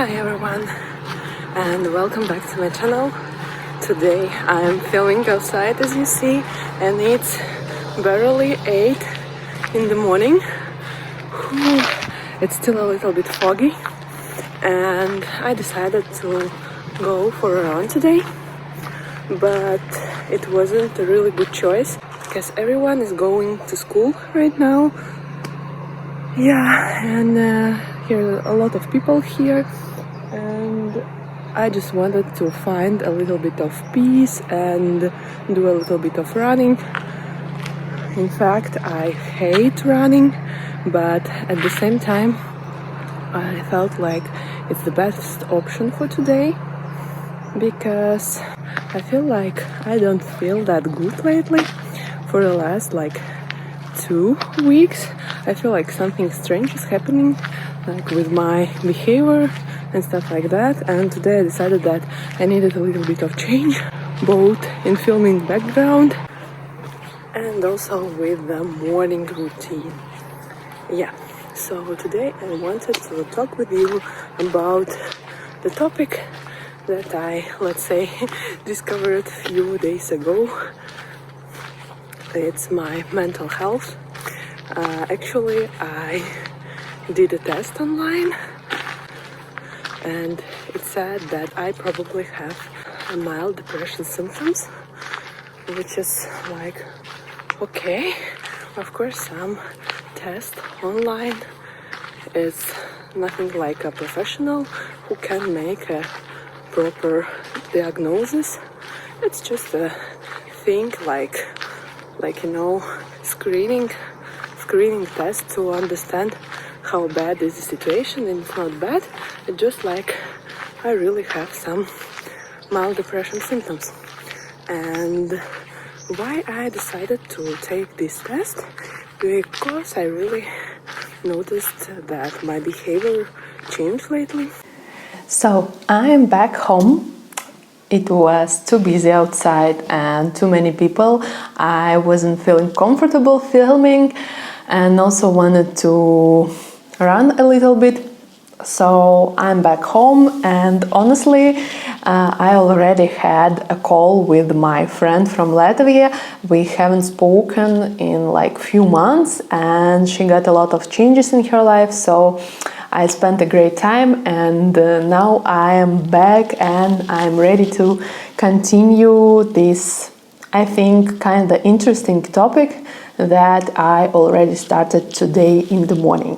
Hi everyone, and welcome back to my channel. Today I'm filming outside, as you see, and it's barely 8 in the morning. It's still a little bit foggy, and I decided to go for a run today, but it wasn't a really good choice because everyone is going to school right now. Yeah, and here are a lot of people here, and I just wanted to find a little bit of peace and do a little bit of running. In fact, I hate running, but at the same time I felt like it's the best option for today because I feel like I don't feel that good lately. For the last 2 weeks I feel like something strange is happening, like with my behavior and stuff like that, and today I decided that I needed a little bit of change, both in filming background and also with the morning routine. Yeah, so today I wanted to talk with you about the topic that I, let's say, discovered a few days ago. It's my mental health. Actually, I did a test online, and it said that I probably have a mild depression symptoms, which is like, okay, of course some test online is nothing like a professional who can make a proper diagnosis. It's just a thing like screening test to understand how bad is the situation, and it's not bad. It's just like I really have some mild depression symptoms. And why I decided to take this test? Because I really noticed that my behavior changed lately. So I'm back home. It was too busy outside and too many people. I wasn't feeling comfortable filming and also wanted to run a little bit. So I'm back home, and honestly, I already had a call with my friend from Latvia. We haven't spoken in few months, and she got a lot of changes in her life. So I spent a great time, and now I am back and I'm ready to continue this, I think, kind of interesting topic that I already started today in the morning.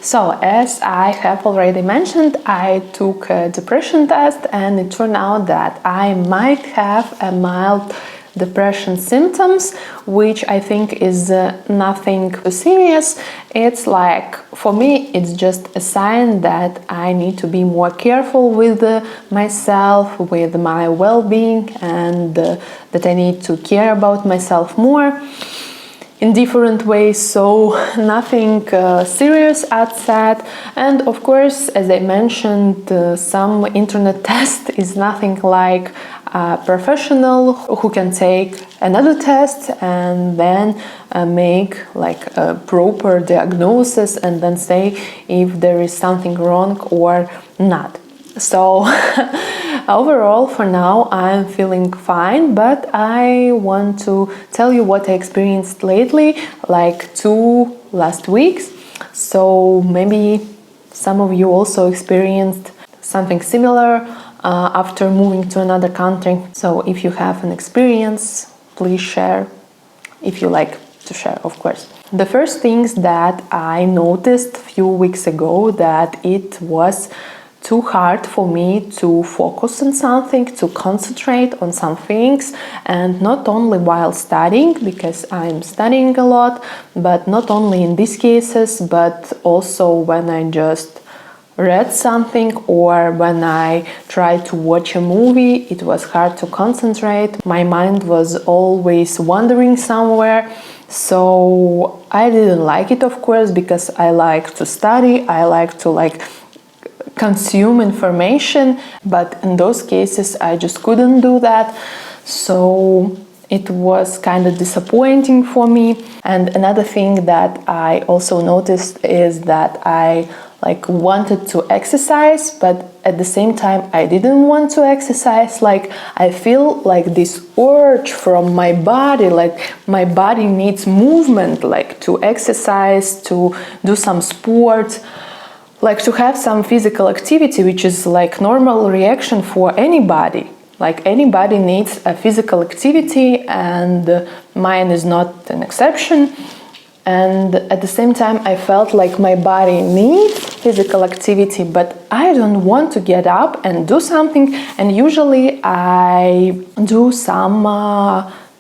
So, as I have already mentioned, I took a depression test, and it turned out that I might have a mild depression symptoms, which I think is nothing too serious. It's for me, it's just a sign that I need to be more careful with myself, with my well-being, and that I need to care about myself more in different ways. So nothing serious outside. And of course, as I mentioned, some internet test is nothing like a professional who can take another test and then make a proper diagnosis and then say if there is something wrong or not. So overall, for now, I'm feeling fine, but I want to tell you what I experienced lately, 2 last weeks. So maybe some of you also experienced something similar after moving to another country. So if you have an experience, please share, if you like to share, of course. The first things that I noticed a few weeks ago, that it was too hard for me to focus on something, to concentrate on some things, and not only while studying, because I'm studying a lot, but not only in these cases, but also when I just read something or when I tried to watch a movie. It was hard to concentrate. My mind was always wandering somewhere. So I didn't like it, of course, because I like to study, I like to consume information, but in those cases I just couldn't do that. So it was kind of disappointing for me. And another thing that I also noticed is that I wanted to exercise, but at the same time I didn't want to exercise. Like I feel like this urge from my body, like my body needs movement, like to exercise, to do some sport, like to have some physical activity, which is like normal reaction for anybody. Like anybody needs a physical activity, and mine is not an exception. And at the same time I felt like my body needs physical activity, but I don't want to get up and do something. And usually I do some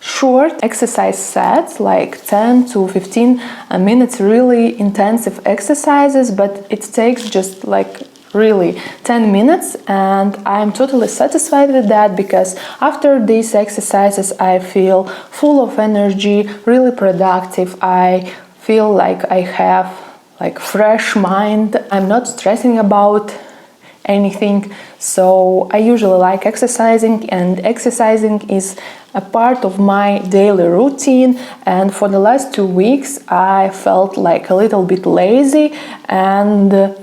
short exercise sets, like 10 to 15 minutes, really intensive exercises, but it takes just like really 10 minutes, and I'm totally satisfied with that, because after these exercises I feel full of energy, really productive. I feel like I have like fresh mind. I'm not stressing about anything. So I usually like exercising, and exercising is a part of my daily routine. And for the last 2 weeks I felt like a little bit lazy, and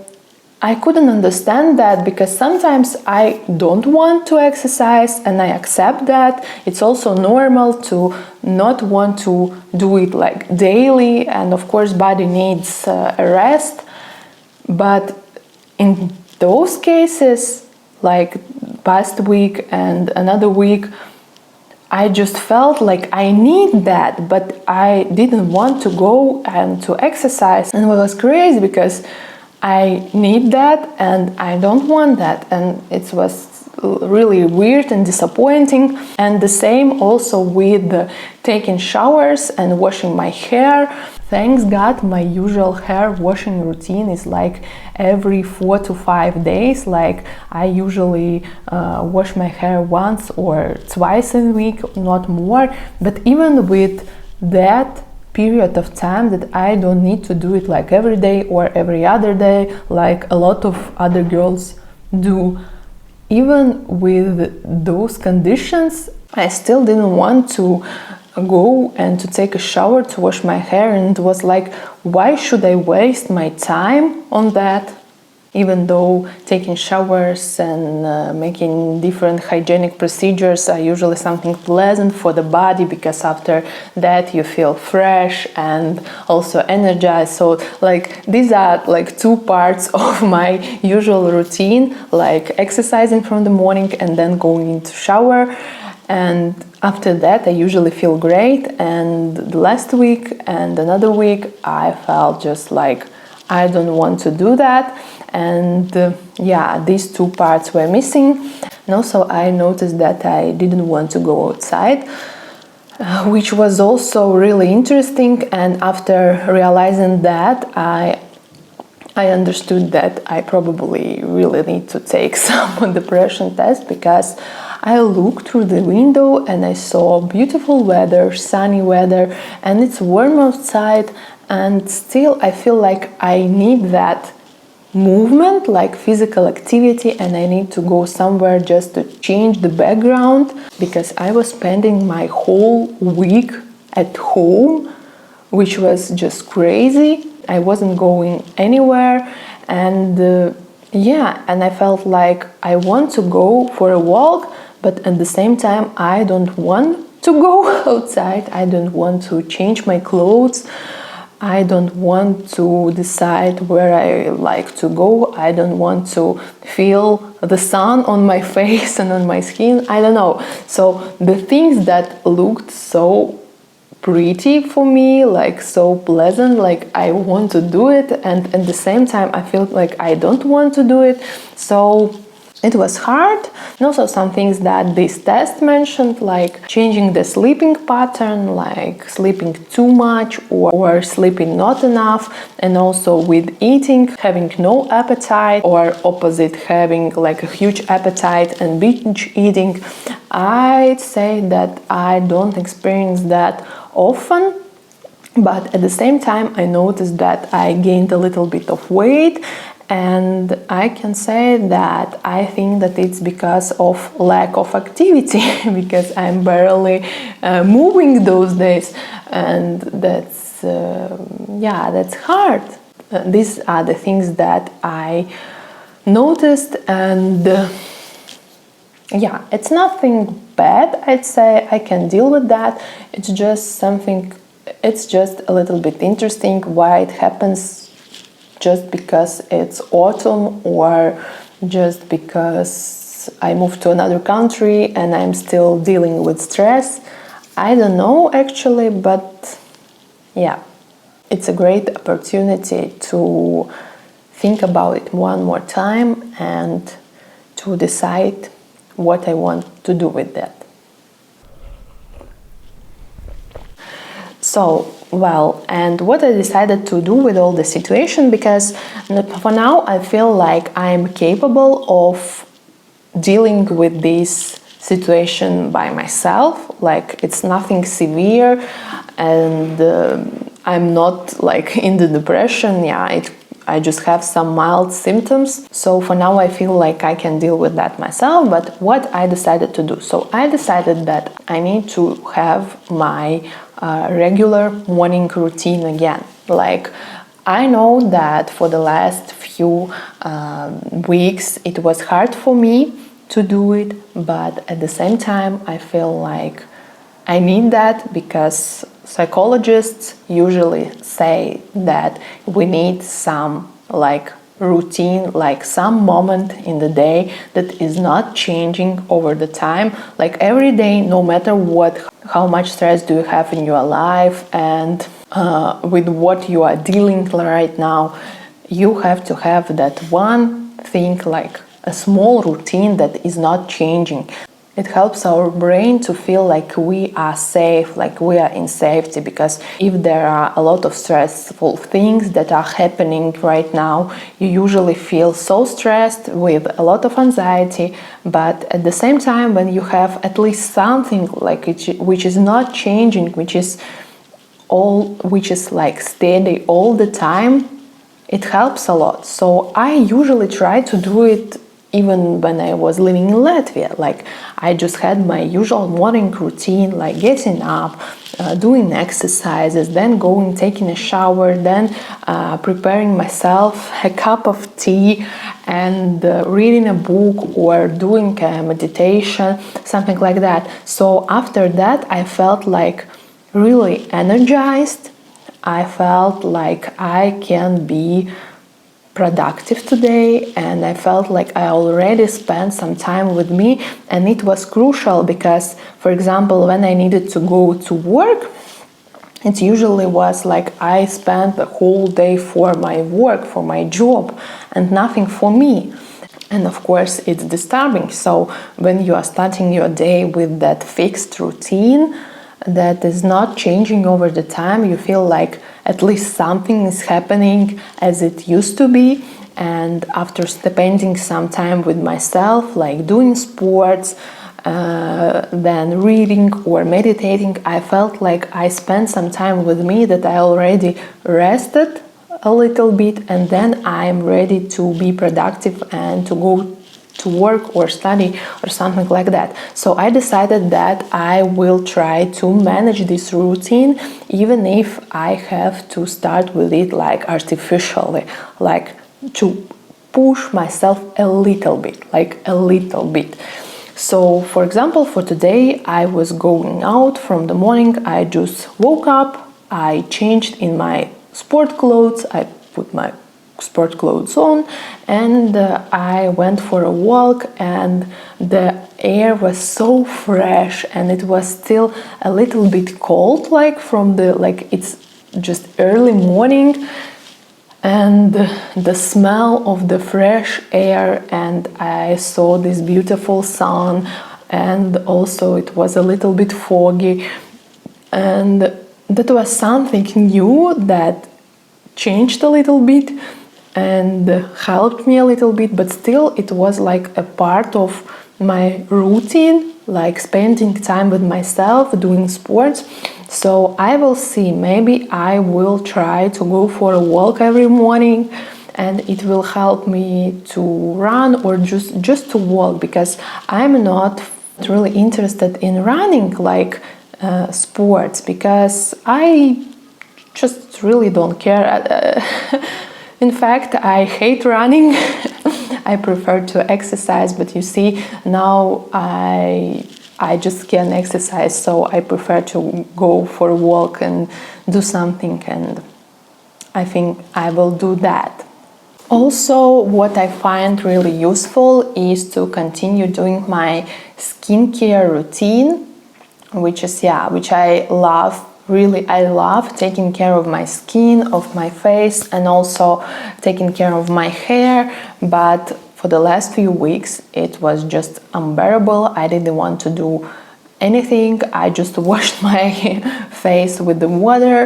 I couldn't understand that, because sometimes I don't want to exercise, and I accept that. It's also normal to not want to do it like daily, and of course body needs a rest. But in those cases, like past week and another week, I just felt like I need that, but I didn't want to go and to exercise. And it was crazy, because I need that and I don't want that, and it was really weird and disappointing. And the same also with taking showers and washing my hair. Thanks God, my usual hair washing routine is like every 4 to 5 days. Like I usually wash my hair once or twice a week, not more. But even with that period of time that I don't need to do it like every day or every other day, like a lot of other girls do, even with those conditions, I still didn't want to go and to take a shower, to wash my hair. And it was like, why should I waste my time on that? Even though taking showers and making different hygienic procedures are usually something pleasant for the body, because after that you feel fresh and also energized. So like these are like 2 parts of my usual routine, like exercising from the morning and then going into shower. And after that I usually feel great. And the last week and another week I felt just like I don't want to do that. And yeah, these 2 parts were missing. And also I noticed that I didn't want to go outside, which was also really interesting. And after realizing that, I understood that I probably really need to take some depression test, because I looked through the window and I saw beautiful weather, sunny weather, and it's warm outside. And still I feel like I need that movement, like physical activity, and I need to go somewhere just to change the background, because I was spending my whole week at home, which was just crazy. I wasn't going anywhere, and and I felt like I want to go for a walk, but at the same time I don't want to go outside. I don't want to change my clothes. I don't want to decide where I like to go. I don't want to feel the sun on my face and on my skin. I don't know. So the things that looked so pretty for me, like so pleasant, like I want to do it, and at the same time I feel like I don't want to do it. So it was hard. And also some things that this test mentioned, like changing the sleeping pattern, like sleeping too much or sleeping not enough, and also with eating, having no appetite, or opposite, having like a huge appetite and binge eating. I'd say that I don't experience that often, but at the same time I noticed that I gained a little bit of weight. And I can say that I think that it's because of lack of activity, because I'm barely moving those days, and that's hard. These are the things that I noticed, and yeah, it's nothing bad, I'd say. I can deal with that. It's just a little bit interesting why it happens, just because it's autumn or just because I moved to another country and I'm still dealing with stress. I don't know actually, but yeah, it's a great opportunity to think about it one more time and to decide what I want to do with that. So, well, and what I decided to do with all the situation, because for now I feel like I'm capable of dealing with this situation by myself, like it's nothing severe, and I'm not like in the depression. I just have some mild symptoms. So for now I feel like I can deal with that myself. But what I decided to do, so I decided that I need to have my regular morning routine again. Like, I know that for the last few weeks it was hard for me to do it, but at the same time I feel like I need that, because psychologists usually say that we need some like routine, like some moment in the day that is not changing over the time, like every day, no matter what, how much stress do you have in your life, and with what you are dealing right now, you have to have that one thing, like a small routine that is not changing. It helps our brain to feel like we are safe, like we are in safety, because if there are a lot of stressful things that are happening right now, you usually feel so stressed with a lot of anxiety. But at the same time, when you have at least something like which is not changing, which is like steady all the time, it helps a lot. So I usually try to do it even when I was living in Latvia. Like, I just had my usual morning routine, like getting up, doing exercises, then going, taking a shower, then preparing myself a cup of tea and reading a book or doing a meditation, something like that. So after that, I felt like really energized. I felt like I can be productive today, and I felt like I already spent some time with me. And it was crucial because, for example, when I needed to go to work, it usually was like I spent the whole day for my work, for my job, and nothing for me. And of course, it's disturbing. So when you are starting your day with that fixed routine that is not changing over the time, you feel like at least something is happening as it used to be. And after spending some time with myself, like doing sports, then reading or meditating, I felt like I spent some time with me, that I already rested a little bit, and then I'm ready to be productive and to go to work or study or something like that. So I decided that I will try to manage this routine, even if I have to start with it like artificially, like to push myself a little bit, like a little bit. So for example, for today, I was going out from the morning. I just woke up, I changed in my sport clothes, I put my sport clothes on, and I went for a walk, and the air was so fresh, and it was still a little bit cold, like it's just early morning, and the smell of the fresh air, and I saw this beautiful sun, and also it was a little bit foggy, and that was something new that changed a little bit and helped me a little bit, but still it was like a part of my routine, like spending time with myself, doing sports. So I will see, maybe I will try to go for a walk every morning, and it will help me to run or just to walk, because I'm not really interested in running like sports, because I just really don't care. In fact, I hate running. I prefer to exercise, but you see, now I just can't exercise, so I prefer to go for a walk and do something, and I think I will do that. Also, what I find really useful is to continue doing my skincare routine, which I love. Really, I love taking care of my skin, of my face, and also taking care of my hair. But for the last few weeks, it was just unbearable. I didn't want to do anything. I just washed my face with the water,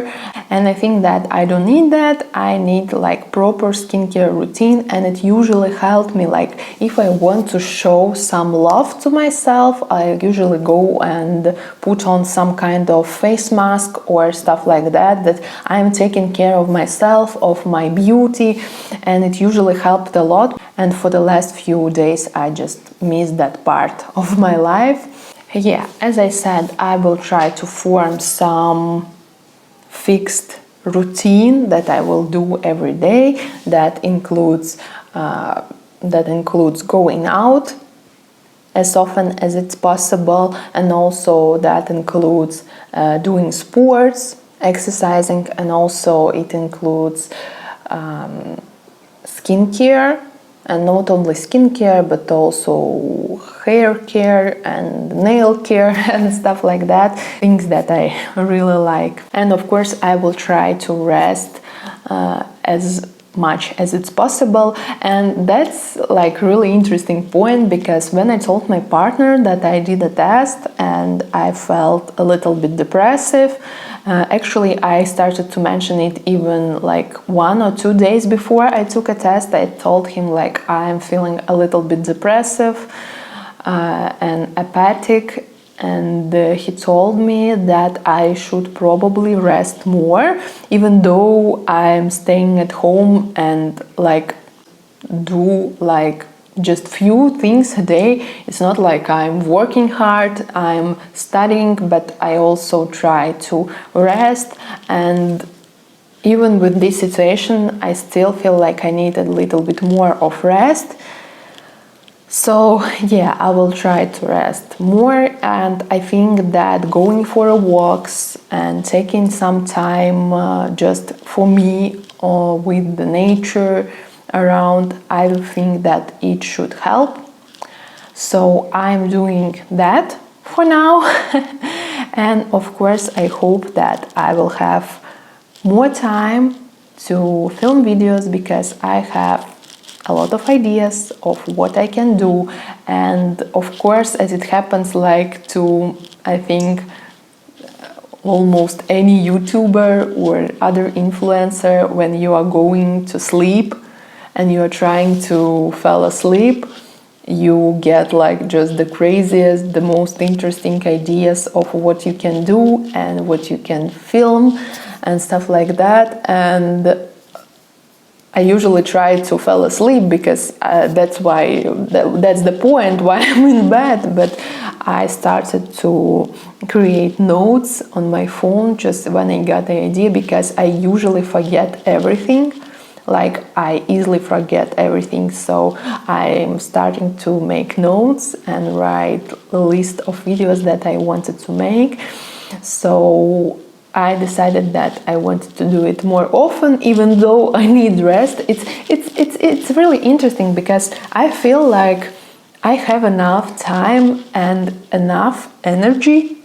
and I think that I don't need that. I need like proper skincare routine, and it usually helped me. Like if I want to show some love to myself, I usually go and put on some kind of face mask or stuff like that, that I'm taking care of myself, of my beauty, and it usually helped a lot. And for the last few days I just missed that part of my life. Yeah, as I said, I will try to form some fixed routine that I will do every day, that includes going out as often as it's possible, and also that includes doing sports, exercising, and also it includes skincare. And not only skincare, but also hair care and nail care and stuff like that. Things that I really like. And of course, I will try to rest as much as it's possible. And that's like really interesting point, because when I told my partner that I did a test and I felt a little bit depressive, actually I started to mention it even like 1 or 2 days before I took a test. I told him like I'm feeling a little bit depressive and apathic, and he told me that I should probably rest more, even though I'm staying at home and like do like just few things a day. It's not like I'm working hard, I'm studying, but I also try to rest. And even with this situation, I still feel like I need a little bit more of rest. So yeah, I will try to rest more, and I think that going for walks and taking some time just for me with the nature around, I think that it should help. So I'm doing that for now. And of course, I hope that I will have more time to film videos, because I have a lot of ideas of what I can do. And of course, as it happens like to, I think, almost any YouTuber or other influencer, when you are going to sleep and you are trying to fall asleep, you get like just the craziest, the most interesting ideas of what you can do and what you can film and stuff like that. And I usually try to fall asleep, because that's the point why I'm in bed. But I started to create notes on my phone just when I got the idea, because I usually forget everything. Like I easily forget everything, so I'm starting to make notes and write a list of videos that I wanted to make. So I decided that I wanted to do it more often, even though I need rest. It's really interesting, because I feel like I have enough time and enough energy.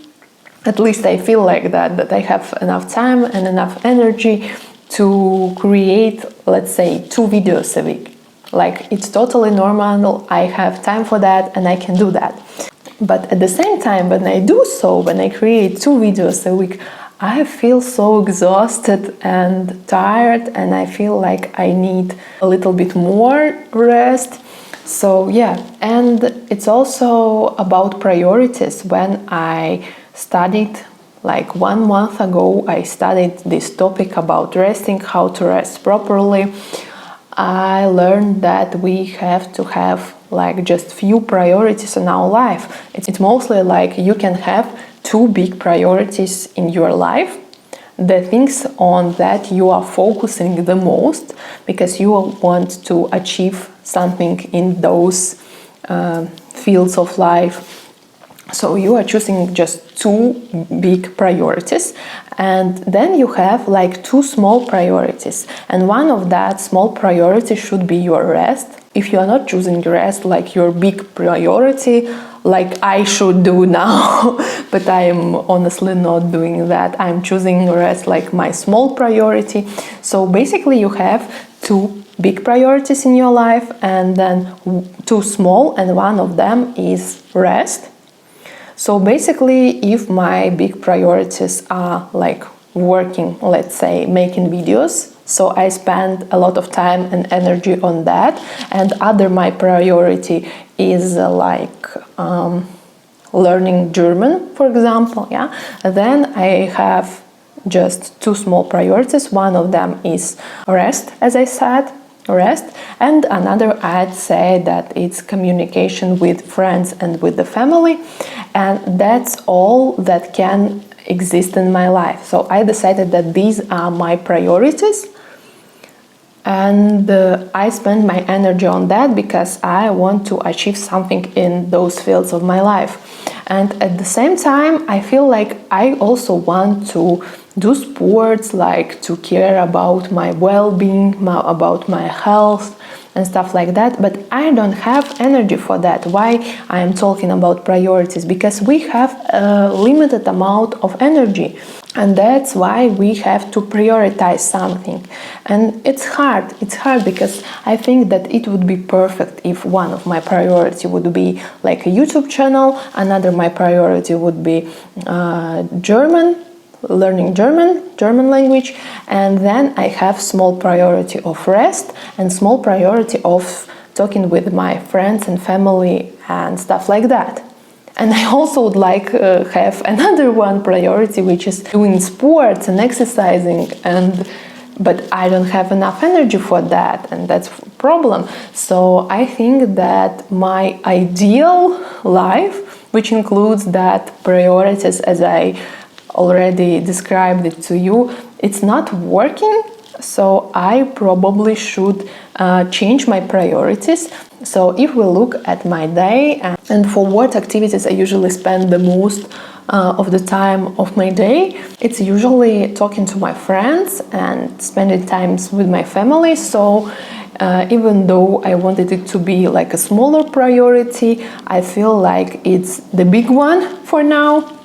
At least I feel like that I have enough time and enough energy to create, let's say, 2 videos a week. Like, it's totally normal, I have time for that and I can do that. But at the same time, when I do so, when I create 2 videos a week, I feel so exhausted and tired, and I feel like I need a little bit more rest. So yeah, and it's also about priorities. When I studied, like 1 month ago, I studied this topic about resting, how to rest properly. I learned that we have to have like just few priorities in our life. It's mostly like you can have 2 big priorities in your life. the things on that you are focusing the most, because you want to achieve something in those fields of life. So you are choosing just 2 big priorities, and then you have like 2 small priorities, and one of that small priority should be your rest. If you are not choosing rest like your big priority, like I should do now, but I am honestly not doing that. I'm choosing rest like my small priority. So basically you have 2 big priorities in your life, and then 2 small, and one of them is rest. So basically, if my big priorities are like working, let's say making videos, so I spend a lot of time and energy on that, and my priority is learning German, for example, yeah, then I have just 2 small priorities. One of them is rest, as I said, rest, and another, I'd say that it's communication with friends and with the family, and that's all that can exist in my life. So I decided that these are my priorities, and I spend my energy on that because I want to achieve something in those fields of my life. And at the same time, I feel like I also want to do sports, like to care about my well-being, about my health and stuff like that, but I don't have energy for that. Why I am talking about priorities? Because we have a limited amount of energy, and that's why we have to prioritize something. And it's hard because I think that it would be perfect if one of my priority would be like a YouTube channel, another my priority would be learning German language, and then I have small priority of rest and small priority of talking with my friends and family and stuff like that. And I also would like have another one priority, which is doing sports and exercising, but I don't have enough energy for that, and that's a problem. So I think that my ideal life, which includes that priorities as I already described it to you, it's not working. So I probably should change my priorities. So if we look at my day and for what activities I usually spend the most of the time of my day, it's usually talking to my friends and spending time with my family. So even though I wanted it to be like a smaller priority, I feel like it's the big one for now.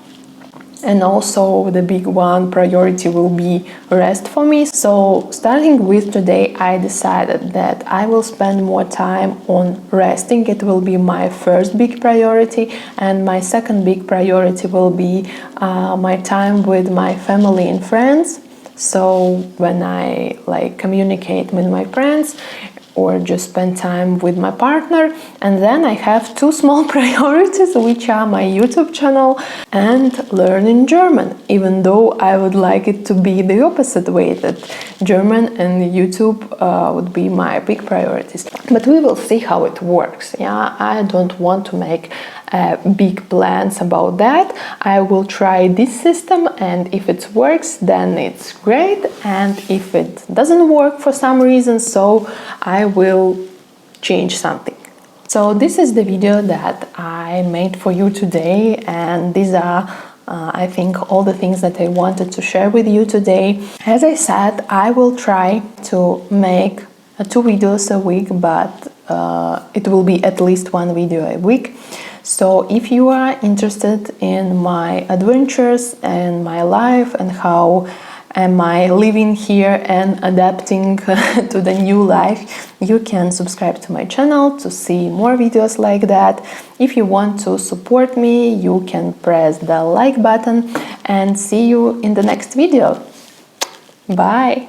And also the big one priority will be rest for me. So starting with today, I decided that I will spend more time on resting. It will be my first big priority, and my second big priority will be my time with my family and friends. So when I communicate with my friends or just spend time with my partner. And then I have 2 small priorities, which are my YouTube channel and learning German, even though I would like it to be the opposite way, that German and YouTube would be my big priorities. But we will see how it works. Yeah, I don't want to make big plans about that. I will try this system, and if it works, then it's great, and if it doesn't work for some reason, so I will change something. So this is the video that I made for you today, and these are I think all the things that I wanted to share with you today. As I said, I will try to make 2 videos a week, but it will be at least 1 video a week. So if you are interested in my adventures and my life and how am I living here and adapting to the new life, you can subscribe to my channel to see more videos like that. If you want to support me, you can press the like button, and see you in the next video. Bye!